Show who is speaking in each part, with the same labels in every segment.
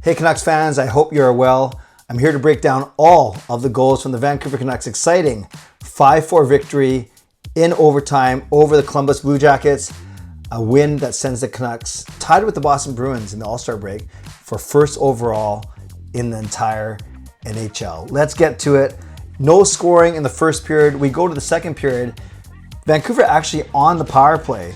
Speaker 1: Hey Canucks fans, I hope you're well. I'm here to break down all of the goals from the Vancouver Canucks' exciting 5-4 victory in overtime over the Columbus Blue Jackets. A win that sends the Canucks tied with the Boston Bruins in the All-Star break for first overall in the entire NHL. Let's get to it. No scoring in the first period. We go to the second period. Vancouver actually on the power play,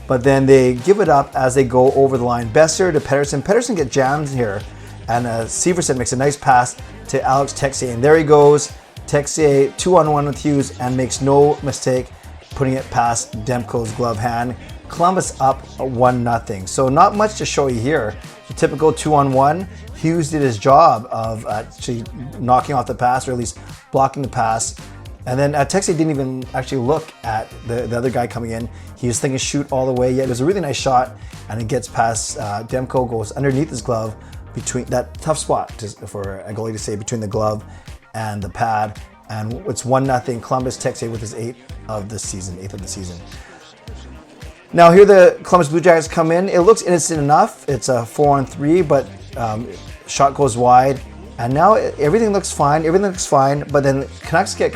Speaker 1: but then they give it up as they go over the line. Besser to Pettersson. Pettersson gets jammed here, and Severson makes a nice pass to Alex Texier, and there he goes. Texier 2-on-1 with Hughes and makes no mistake putting it past Demko's glove hand. Columbus up 1-0. So not much to show you here. The typical 2-on-1. Hughes did his job of actually knocking off the pass, or at least blocking the pass. And then Texier didn't even actually look at the other guy coming in. He was thinking shoot all the way. Yeah, it was a really nice shot, and it gets past Demko, goes underneath his glove, between that tough spot for a goalie to say, between the glove and the pad. And it's 1-0. Columbus. Texier with his 8th of the season. Now here the Columbus Blue Jackets come in. It looks innocent enough. It's a 4-on-3, but shot goes wide. And now everything looks fine. But then Canucks get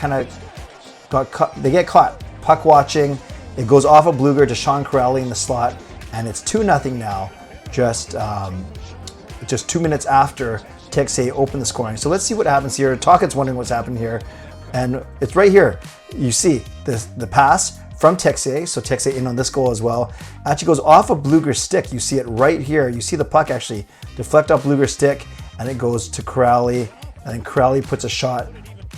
Speaker 1: they get caught puck watching. It goes off of Bluger to Sean Corelli in the slot, and it's 2-0 now. Just 2 minutes after Texier opened the scoring. So let's see what happens here. Tocchet's wondering what's happened here, and it's right here. You see the pass from Texier. So Texier in on this goal as well. Actually goes off of Bluger's stick. You see it right here. You see the puck actually deflect off Bluger's stick, and it goes to Corelli, and then Corelli puts a shot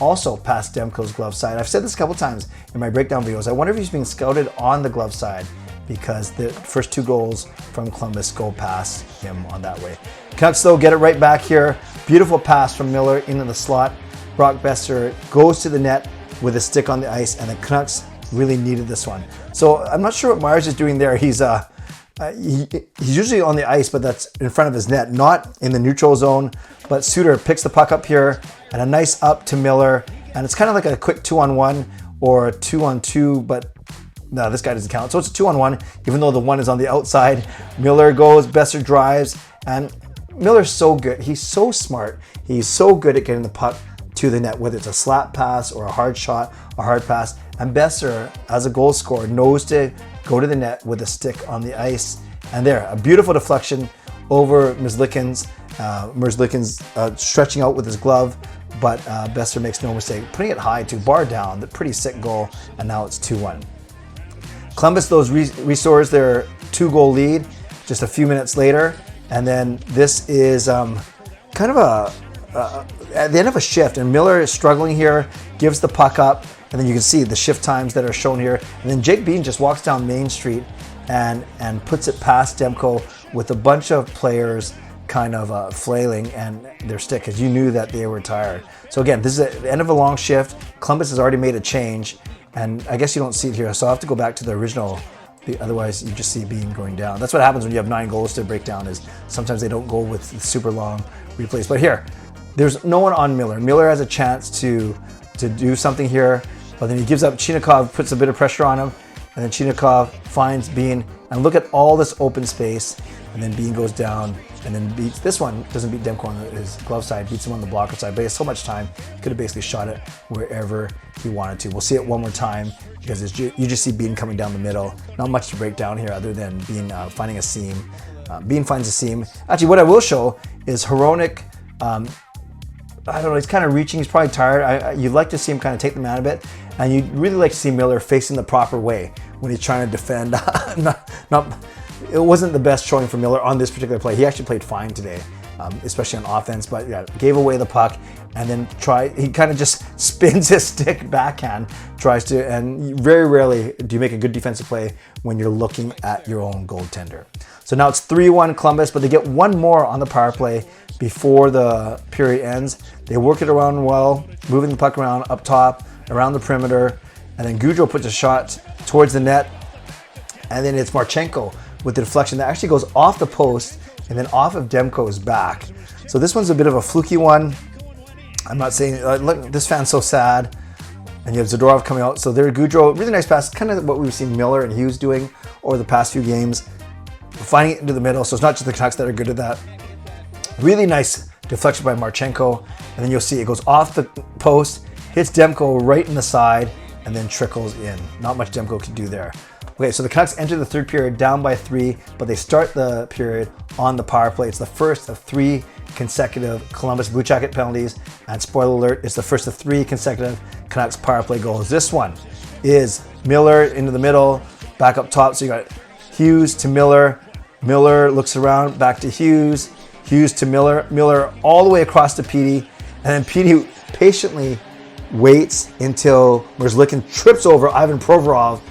Speaker 1: also past Demko's glove side. I've said this a couple times in my breakdown videos. I wonder if he's being scouted on the glove side, because the first 2 goals from Columbus go past him on that way. Canucks though get it right back here. Beautiful pass from Miller into the slot. Brock Besser goes to the net with a stick on the ice, and the Canucks really needed this one. So I'm not sure what Myers is doing there. He's usually on the ice, but that's in front of his net, not in the neutral zone. But Suter picks the puck up here, and a nice up to Miller. And it's kind of like a quick 2-on-1 or a 2-on-2, but no, this guy doesn't count. So it's a 2-on-1, even though the 1 is on the outside. Miller goes, Besser drives, and Miller's so good. He's so smart. He's so good at getting the puck to the net, whether it's a slap pass or a hard shot, a hard pass. And Besser, as a goal scorer, knows to go to the net with a stick on the ice. And there, a beautiful deflection over Merzlikins. Merzlikins stretching out with his glove, but Besser makes no mistake, putting it high to bar down. The pretty sick goal, and now it's 2-1. Columbus restores their 2-goal lead just a few minutes later, and then this is kind of at the end of a shift, and Miller is struggling here, gives the puck up, and then you can see the shift times that are shown here, and then Jake Bean just walks down Main Street and puts it past Demko with a bunch of players kind of flailing and their stick, because you knew that they were tired. So again, this is the end of a long shift. Columbus has already made a change, and I guess you don't see it here, so I'll have to go back to the original. Otherwise, you just see Bean going down. That's what happens when you have 9 goals to break down, is sometimes they don't go with super long replays. But here, there's no one on Miller. Miller has a chance to do something here, but then he gives up. Chinakhov puts a bit of pressure on him, and then Chinakhov finds Bean. And look at all this open space, and then Bean goes down and then beats this one. Doesn't beat Demko on his glove side, beats him on the blocker side, but he has so much time, he could have basically shot it wherever he wanted to. We'll see it one more time, because you just see Bean coming down the middle. Not much to break down here other than Bean finding a seam. Bean finds a seam. Actually, what I will show is Hronek. I don't know, he's kind of reaching, he's probably tired. You'd like to see him kind of take the man a bit, and you'd really like to see Miller facing the proper way when he's trying to defend. It wasn't the best showing for Miller on this particular play. He actually played fine today, especially on offense, but yeah, gave away the puck, and then he kind of just spins his stick backhand, and very rarely do you make a good defensive play when you're looking at your own goaltender. So now it's 3-1 Columbus, but they get one more on the power play before the period ends. They work it around well, moving the puck around up top, around the perimeter, and then Gaudreau puts a shot towards the net, and then it's Marchenko with the deflection that actually goes off the post and then off of Demko's back. So this one's a bit of a fluky one. I'm not saying, look, this fan's so sad. And you have Zadorov coming out. So there, Gaudreau, really nice pass, kind of what we've seen Miller and Hughes doing over the past few games. Finding it into the middle, so it's not just the Canucks that are good at that. Really nice deflection by Marchenko. And then you'll see it goes off the post, hits Demko right in the side, and then trickles in. Not much Demko can do there. Okay, so the Canucks enter the third period down by 3, but they start the period on the power play. It's the first of 3 consecutive Columbus Blue Jacket penalties. And spoiler alert, it's the first of 3 consecutive Canucks power play goals. This one is Miller into the middle, back up top. So you got Hughes to Miller. Miller looks around, back to Hughes. Hughes to Miller. Miller all the way across to Petey. And then Petey patiently waits until Merzlikins trips over Ivan Provorov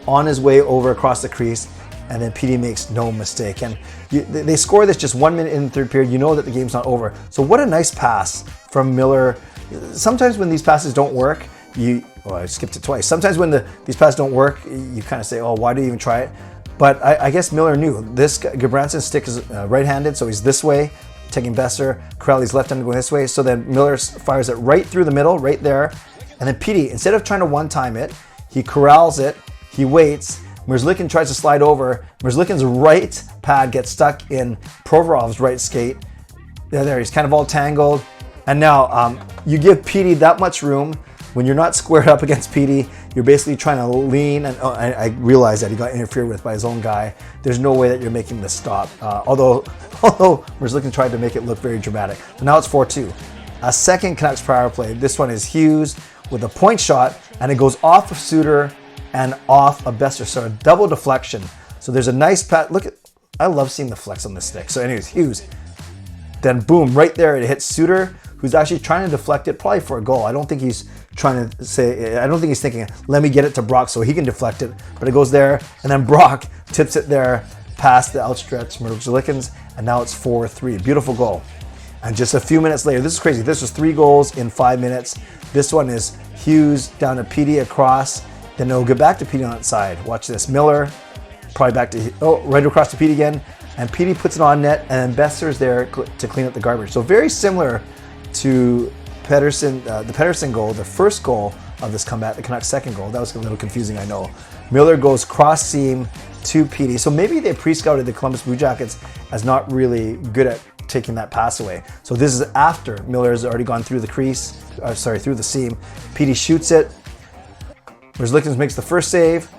Speaker 1: on his way over across the crease, and then Petey makes no mistake. And they score this just 1 minute in the third period. You know that the game's not over. So what a nice pass from Miller. Sometimes when these passes don't work, I skipped it twice. Sometimes when these passes don't work, you kind of say, oh, why do you even try it? But I guess Miller knew. This Gudbranson's stick is right-handed, so he's this way, taking Besser. Corrali's left-handed going this way. So then Miller fires it right through the middle, right there. And then Petey, instead of trying to one-time it, he corrals it. He waits. Merzlikins tries to slide over. Merzlikins' right pad gets stuck in Provorov's right skate. There, he's kind of all tangled. And now you give Petey that much room. When you're not squared up against Petey, you're basically trying to lean. And I realize that he got interfered with by his own guy. There's no way that you're making this stop. Although Merzlikins tried to make it look very dramatic. So now it's 4-2. A second Canucks power play. This one is Hughes with a point shot, and it goes off of Suter and off a Besser, so a double deflection. So there's a nice pat. Look at, I love seeing the flex on this stick. So anyways, Hughes, then boom, right there it hits Suter, who's actually trying to deflect it, probably for a goal. I don't think he's thinking, let me get it to Brock so he can deflect it, but it goes there, and then Brock tips it there past the outstretched Merzlikins, and now it's 4-3. Beautiful goal. And just a few minutes later, this is crazy. This was 3 goals in 5 minutes. This one is Hughes down to Petey across. Then they'll get back to Petey on that side. Watch this. Miller, probably back to, right across to Petey again. And Petey puts it on net, and then Besser's there to clean up the garbage. So very similar to Pedersen, the Pedersen goal, the first goal of this comeback, the Canucks' second goal. That was a little confusing, I know. Miller goes cross seam to Petey. So maybe they pre-scouted the Columbus Blue Jackets as not really good at taking that pass away. So this is after Miller has already gone through the crease, through the seam. Petey shoots it. Merzlikins makes the first save,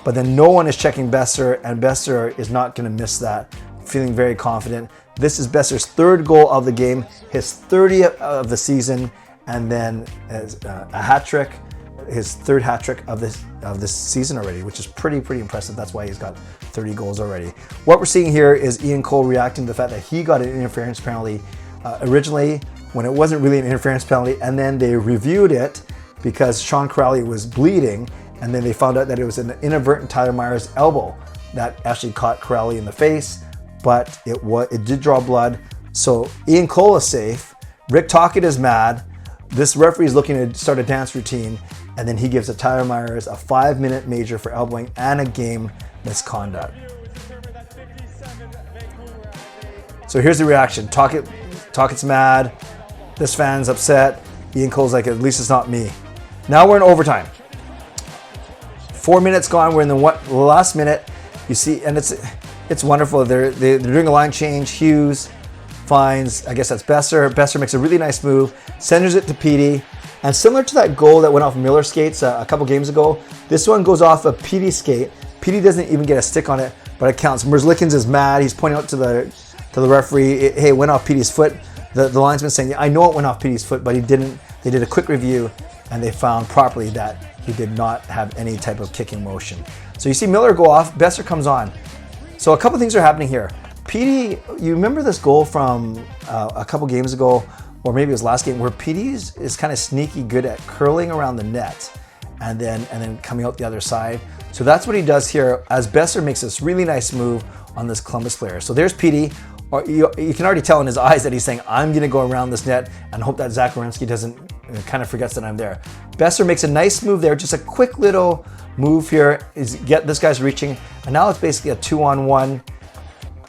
Speaker 1: but then no one is checking Besser, and Besser is not going to miss that. Feeling very confident. This is Besser's 3rd goal of the game, his 30th of the season, and then a hat trick, his 3rd hat trick of this season already, which is pretty impressive. That's why he's got 30 goals already. What we're seeing here is Ian Cole reacting to the fact that he got an interference penalty originally when it wasn't really an interference penalty, and then they reviewed it because Sean Corrali was bleeding, and then they found out that it was an inadvertent Tyler Myers elbow that actually caught Corrali in the face, but it did draw blood. So Ian Cole is safe. Rick Tocchet is mad. This referee is looking to start a dance routine, and then he gives a Tyler Myers a 5-minute major for elbowing and a game misconduct. So here's the reaction. Tocchet's mad. This fan's upset. Ian Cole's like, at least it's not me. Now we're in overtime. 4 minutes gone. We're in the last minute. You see, and it's wonderful. They're doing a line change. Hughes finds, I guess that's Besser. Besser makes a really nice move, centers it to Petey. And similar to that goal that went off Miller skates a couple games ago, this one goes off a Petey skate. Petey doesn't even get a stick on it, but it counts. Merzlikins is mad. He's pointing out to the referee, hey, it went off Petey's foot. The linesman's saying, yeah, I know it went off Petey's foot, but he didn't. They did a quick review, and they found properly that he did not have any type of kicking motion. So you see Miller go off, Besser comes on. So a couple things are happening here. Petey, you remember this goal from a couple games ago, or maybe it was last game, where Petey is kind of sneaky good at curling around the net and then coming out the other side. So that's what he does here as Besser makes this really nice move on this Columbus player. So there's Petey. You can already tell in his eyes that he's saying, I'm going to go around this net and hope that Zach Werenski kind of forgets that I'm there. Besser makes a nice move there, just a quick little move here. This guy's reaching, and now it's basically a 2-on-1.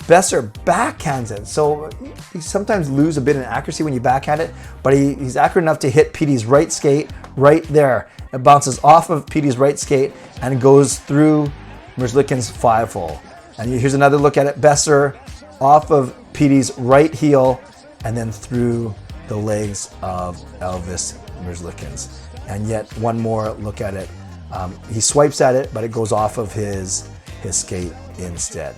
Speaker 1: Besser backhands it. So you sometimes lose a bit in accuracy when you backhand it, but he's accurate enough to hit Petey's right skate right there. It bounces off of Petey's right skate and goes through Merzlikins' 5-hole. And here's another look at it. Besser off of Petey's right heel and then through the legs of Elvis Merzlikins. And yet one more look at it. He swipes at it, but it goes off of his skate instead.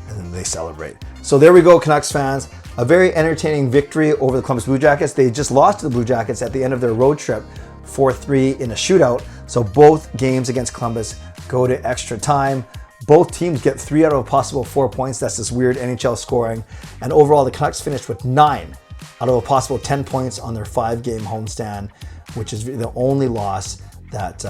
Speaker 1: And then they celebrate. So there we go, Canucks fans. A very entertaining victory over the Columbus Blue Jackets. They just lost to the Blue Jackets at the end of their road trip, 4-3 in a shootout. So both games against Columbus go to extra time. Both teams get 3 out of a possible 4 points. That's this weird NHL scoring. And overall, the Canucks finished with 9 out of a possible 10 points on their 5-game homestand, which is the only loss that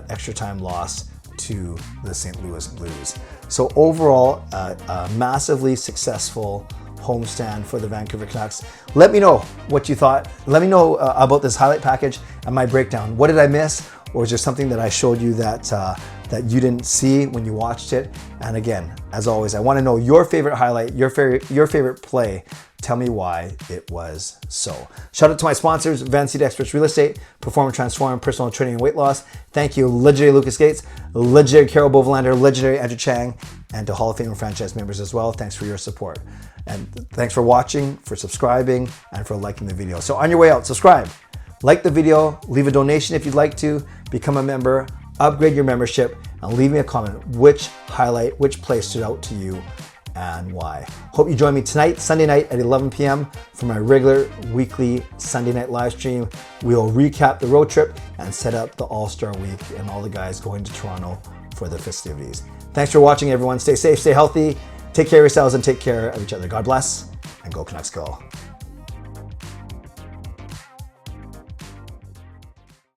Speaker 1: extra time loss to the St. Louis Blues. So overall, a massively successful homestand for the Vancouver Canucks. Let me know what you thought. Let me know about this highlight package and my breakdown. What did I miss? Or is there something that I showed you that that you didn't see when you watched it? And again, as always, I want to know your favorite highlight, your favorite play. Tell me why it was so. Shout out to my sponsors, Van City Experts Real Estate, Perform and Transform, Personal Training and Weight Loss. Thank you, legendary Lucas Gates, legendary Carol Bovelander, legendary Andrew Chang, and to Hall of Fame franchise members as well. Thanks for your support. And thanks for watching, for subscribing, and for liking the video. So on your way out, subscribe, like the video, leave a donation if you'd like to, become a member, upgrade your membership, and leave me a comment which highlight, which play stood out to you and why. Hope you join me tonight, Sunday night at 11 p.m. for my regular weekly Sunday night live stream. We'll recap the road trip and set up the All-Star Week and all the guys going to Toronto for the festivities. Thanks for watching, everyone. Stay safe, stay healthy, take care of yourselves, and take care of each other. God bless, and go Canucks go.